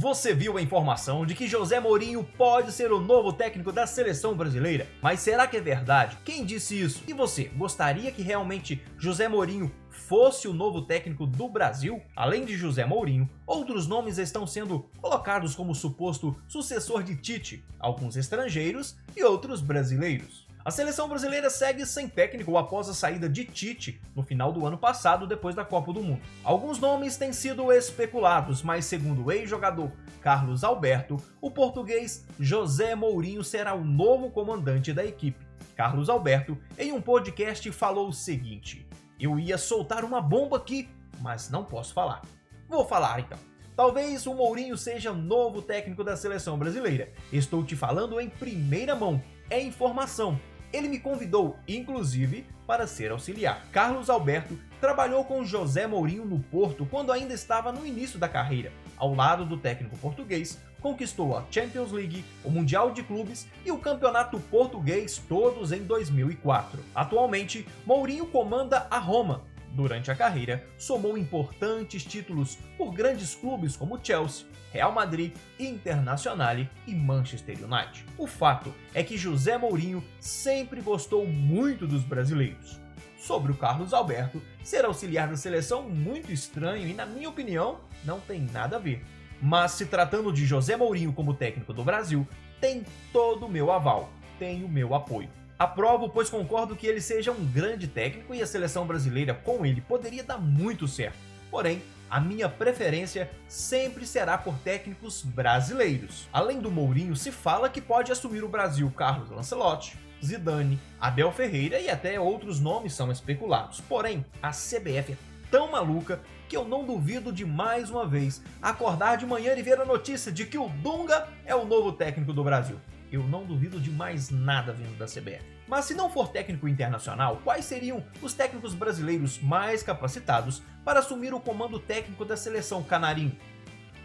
Você viu a informação de que José Mourinho pode ser o novo técnico da seleção brasileira? Mas será que é verdade? Quem disse isso? E você, gostaria que realmente José Mourinho fosse o novo técnico do Brasil? Além de José Mourinho, outros nomes estão sendo colocados como suposto sucessor de Tite, alguns estrangeiros e outros brasileiros. A seleção brasileira segue sem técnico após a saída de Tite no final do ano passado, depois da Copa do Mundo. Alguns nomes têm sido especulados, mas segundo o ex-jogador Carlos Alberto, o português José Mourinho será o novo comandante da equipe. Carlos Alberto, em um podcast, falou o seguinte: "Eu ia soltar uma bomba aqui, mas não posso falar. Vou falar então. Talvez o Mourinho seja o novo técnico da seleção brasileira. Estou te falando em primeira mão. É informação. Ele me convidou, inclusive, para ser auxiliar." Carlos Alberto trabalhou com José Mourinho no Porto quando ainda estava no início da carreira. Ao lado do técnico português, conquistou a Champions League, o Mundial de Clubes e o Campeonato Português, todos em 2004. Atualmente, Mourinho comanda a Roma. Durante a carreira, somou importantes títulos por grandes clubes como Chelsea, Real Madrid, Internacional e Manchester United. O fato é que José Mourinho sempre gostou muito dos brasileiros. Sobre o Carlos Alberto, ser auxiliar da seleção muito estranho e, na minha opinião, não tem nada a ver. Mas se tratando de José Mourinho como técnico do Brasil, tem todo o meu aval, tem o meu apoio. Aprovo, pois concordo que ele seja um grande técnico e a seleção brasileira com ele poderia dar muito certo. Porém, a minha preferência sempre será por técnicos brasileiros. Além do Mourinho, se fala que pode assumir o Brasil Carlos Ancelotti, Zidane, Abel Ferreira e até outros nomes são especulados. Porém, a CBF é tão maluca que eu não duvido de mais uma vez acordar de manhã e ver a notícia de que o Dunga é o novo técnico do Brasil. Eu não duvido de mais nada vindo da CBF. Mas se não for técnico internacional, quais seriam os técnicos brasileiros mais capacitados para assumir o comando técnico da seleção canarinho?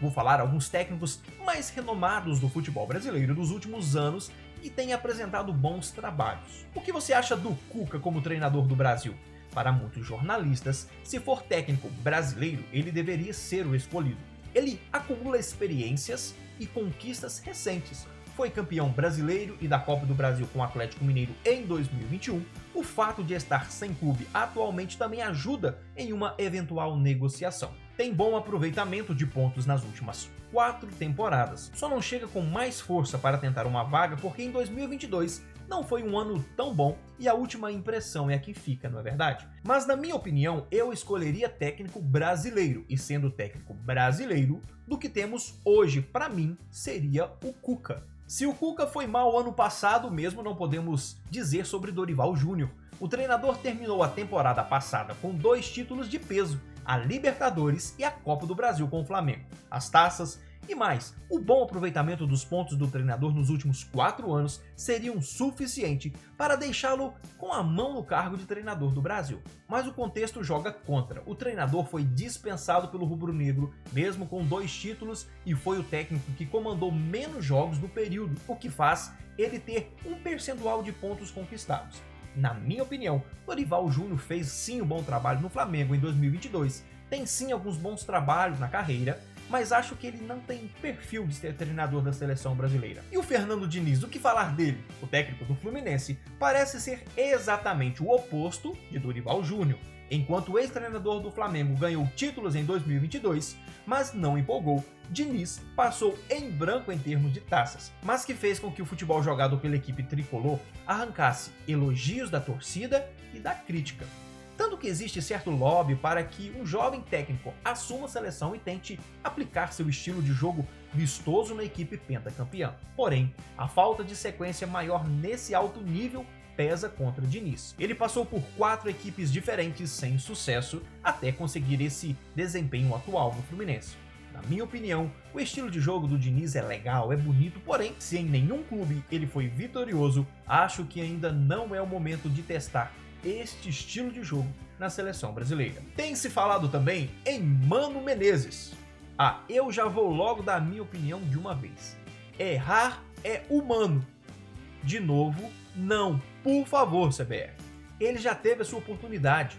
Vou falar alguns técnicos mais renomados do futebol brasileiro dos últimos anos que têm apresentado bons trabalhos. O que você acha do Cuca como treinador do Brasil? Para muitos jornalistas, se for técnico brasileiro, ele deveria ser o escolhido. Ele acumula experiências e conquistas recentes. Foi campeão brasileiro e da Copa do Brasil com o Atlético Mineiro em 2021, o fato de estar sem clube atualmente também ajuda em uma eventual negociação. Tem bom aproveitamento de pontos nas últimas 4 temporadas, só não chega com mais força para tentar uma vaga porque em 2022 não foi um ano tão bom e a última impressão é a que fica, não é verdade? Mas na minha opinião, eu escolheria técnico brasileiro, e sendo técnico brasileiro, do que temos hoje, para mim, seria o Cuca. Se o Cuca foi mal ano passado, mesmo não podemos dizer sobre Dorival Júnior. O treinador terminou a temporada passada com 2 títulos de peso, a Libertadores e a Copa do Brasil com o Flamengo. As taças e mais, o bom aproveitamento dos pontos do treinador nos últimos 4 anos seriam suficiente para deixá-lo com a mão no cargo de treinador do Brasil. Mas o contexto joga contra. O treinador foi dispensado pelo rubro-negro, mesmo com 2 títulos, e foi o técnico que comandou menos jogos do período, o que faz ele ter um percentual de pontos conquistados. Na minha opinião, Dorival Júnior fez sim um bom trabalho no Flamengo em 2022, tem sim alguns bons trabalhos na carreira, mas acho que ele não tem perfil de ser treinador da seleção brasileira. E o Fernando Diniz, o que falar dele? O técnico do Fluminense parece ser exatamente o oposto de Dorival Júnior. Enquanto o ex-treinador do Flamengo ganhou títulos em 2022, mas não empolgou, Diniz passou em branco em termos de taças, mas que fez com que o futebol jogado pela equipe tricolor arrancasse elogios da torcida e da crítica. Tanto que existe certo lobby para que um jovem técnico assuma a seleção e tente aplicar seu estilo de jogo vistoso na equipe pentacampeã. Porém, a falta de sequência maior nesse alto nível pesa contra Diniz. Ele passou por 4 equipes diferentes sem sucesso até conseguir esse desempenho atual no Fluminense. Na minha opinião, o estilo de jogo do Diniz é legal, é bonito, porém, se em nenhum clube ele foi vitorioso, acho que ainda não é o momento de testar este estilo de jogo na seleção brasileira. Tem se falado também em Mano Menezes. Eu já vou logo dar a minha opinião de uma vez. Errar é humano. De novo, não. Por favor, CBF. Ele já teve a sua oportunidade.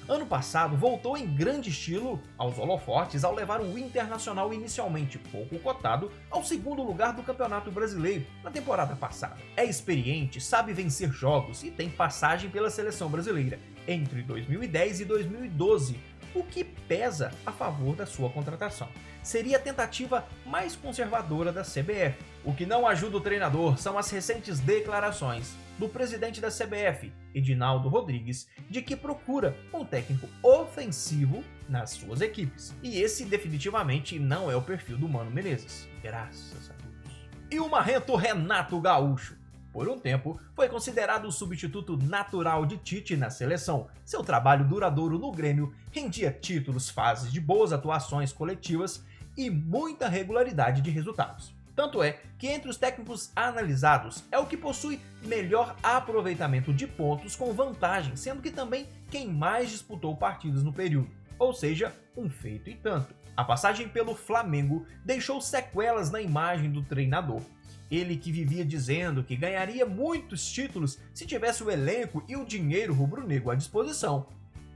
Ano passado voltou em grande estilo aos holofotes ao levar o Internacional, inicialmente pouco cotado, ao segundo lugar do Campeonato Brasileiro na temporada passada. É experiente, sabe vencer jogos e tem passagem pela seleção brasileira entre 2010 e 2012, o que pesa a favor da sua contratação. Seria a tentativa mais conservadora da CBF. O que não ajuda o treinador são as recentes declarações do presidente da CBF, Edinaldo Rodrigues, de que procura um técnico ofensivo nas suas equipes. E esse definitivamente não é o perfil do Mano Menezes, graças a Deus. E o marrento Renato Gaúcho. Por um tempo, foi considerado o substituto natural de Tite na seleção. Seu trabalho duradouro no Grêmio rendia títulos, fases de boas atuações coletivas e muita regularidade de resultados. Tanto é que entre os técnicos analisados é o que possui melhor aproveitamento de pontos com vantagem, sendo que também quem mais disputou partidas no período, ou seja, um feito e tanto. A passagem pelo Flamengo deixou sequelas na imagem do treinador. Ele que vivia dizendo que ganharia muitos títulos se tivesse o elenco e o dinheiro rubro-negro à disposição,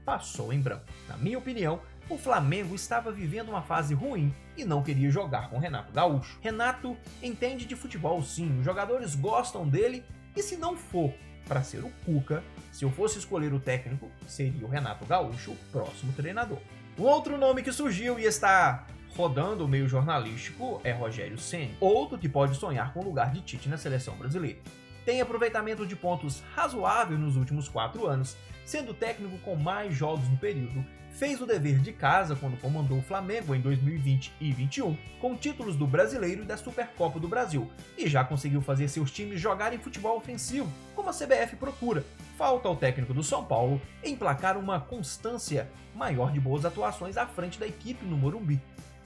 passou em branco. Na minha opinião, o Flamengo estava vivendo uma fase ruim e não queria jogar com Renato Gaúcho. Renato entende de futebol sim, os jogadores gostam dele e se não for para ser o Cuca, se eu fosse escolher o técnico, seria o Renato Gaúcho o próximo treinador. Um outro nome que surgiu e está rodando o meio jornalístico é Rogério Ceni, outro que pode sonhar com o lugar de Tite na seleção brasileira. Tem aproveitamento de pontos razoável nos últimos 4 anos, sendo técnico com mais jogos no período, fez o dever de casa quando comandou o Flamengo em 2020 e 2021, com títulos do Brasileiro e da Supercopa do Brasil, e já conseguiu fazer seus times jogarem futebol ofensivo, como a CBF procura. Falta ao técnico do São Paulo emplacar uma constância maior de boas atuações à frente da equipe no Morumbi.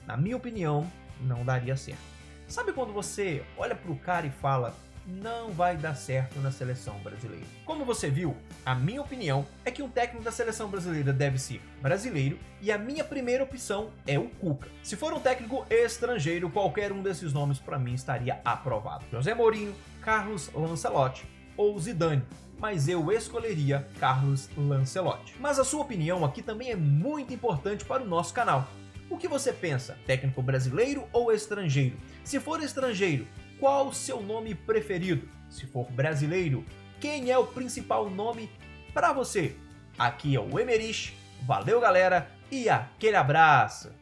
Na minha opinião, não daria certo. Sabe quando você olha pro cara e fala, não vai dar certo na seleção brasileira? Como você viu, a minha opinião é que um técnico da seleção brasileira deve ser brasileiro e a minha primeira opção é o Cuca. Se for um técnico estrangeiro, qualquer um desses nomes para mim estaria aprovado. José Mourinho, Carlos Ancelotti ou Zidane, mas eu escolheria Carlos Ancelotti. Mas a sua opinião aqui também é muito importante para o nosso canal. O que você pensa? Técnico brasileiro ou estrangeiro? Se for estrangeiro, qual o seu nome preferido? Se for brasileiro, quem é o principal nome para você? Aqui é o Emerich, valeu galera e aquele abraço!